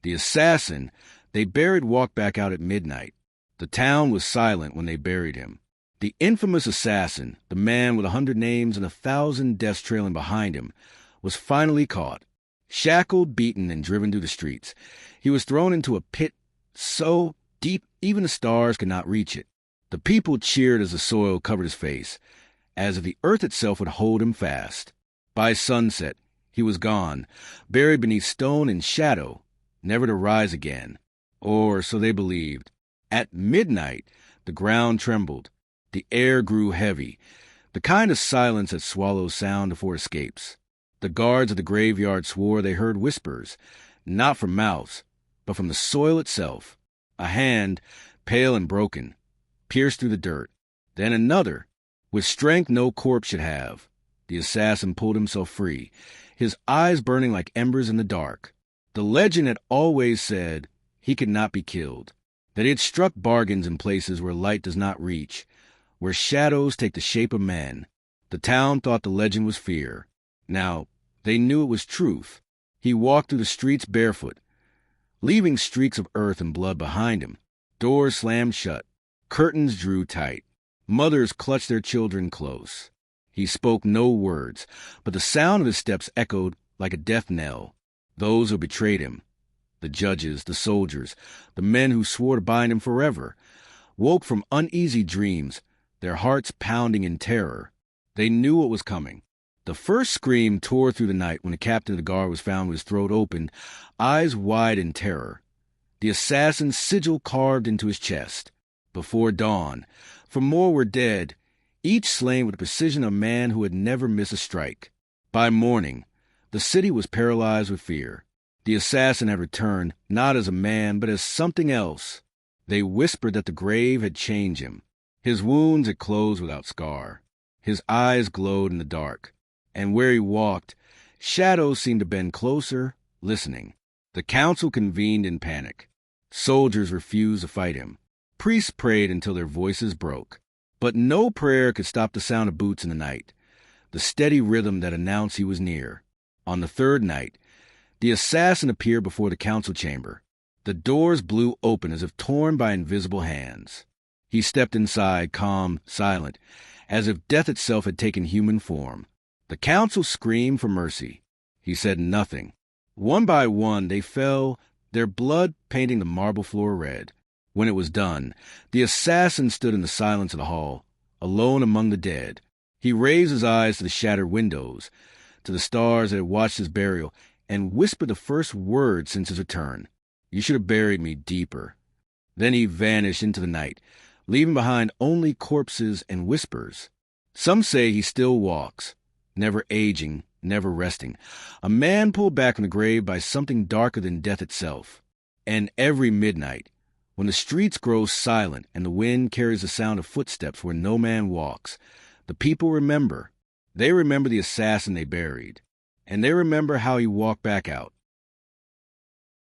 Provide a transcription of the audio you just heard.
The assassin they buried walked back out at midnight. The town was silent when they buried him. The infamous assassin, the man with 100 names and 1,000 deaths trailing behind him, was finally caught. Shackled, beaten, and driven through the streets, he was thrown into a pit so deep even the stars could not reach it. The people cheered as the soil covered his face, as if the earth itself would hold him fast. By sunset, he was gone, buried beneath stone and shadow, never to rise again. Or so they believed. At midnight, the ground trembled. The air grew heavy, the kind of silence that swallows sound before it escapes. The guards of the graveyard swore they heard whispers, not from mouths, but from the soil itself. A hand, pale and broken, pierced through the dirt. Then another, with strength no corpse should have. The assassin pulled himself free, his eyes burning like embers in the dark. The legend had always said he could not be killed, that he had struck bargains in places where light does not reach, where shadows take the shape of men. The town thought the legend was fear. Now, they knew it was truth. He walked through the streets barefoot, leaving streaks of earth and blood behind him. Doors slammed shut. Curtains drew tight. Mothers clutched their children close. He spoke no words, but the sound of his steps echoed like a death knell. Those who betrayed him, the judges, the soldiers, the men who swore to bind him forever, woke from uneasy dreams, their hearts pounding in terror. They knew what was coming. The first scream tore through the night when the captain of the guard was found with his throat open, eyes wide in terror, the assassin's sigil carved into his chest. Before dawn, for more were dead, each slain with the precision of a man who had never missed a strike. By morning, the city was paralyzed with fear. The assassin had returned, not as a man, but as something else. They whispered that the grave had changed him. His wounds had closed without scar. His eyes glowed in the dark, and where he walked, shadows seemed to bend closer, listening. The council convened in panic. Soldiers refused to fight him. Priests prayed until their voices broke. But no prayer could stop the sound of boots in the night, the steady rhythm that announced he was near. On the third night, the assassin appeared before the council chamber. The doors blew open as if torn by invisible hands. He stepped inside, calm, silent, as if death itself had taken human form. The council screamed for mercy. He said nothing. One by one they fell, their blood painting the marble floor red. When it was done, the assassin stood in the silence of the hall, alone among the dead. He raised his eyes to the shattered windows, to the stars that had watched his burial, and whispered the first word since his return. "You should have buried me deeper." Then he vanished into the night, leaving behind only corpses and whispers. Some say he still walks, never aging, never resting, a man pulled back from the grave by something darker than death itself. And every midnight, when the streets grow silent and the wind carries the sound of footsteps where no man walks, the people remember. They remember the assassin they buried, and they remember how he walked back out,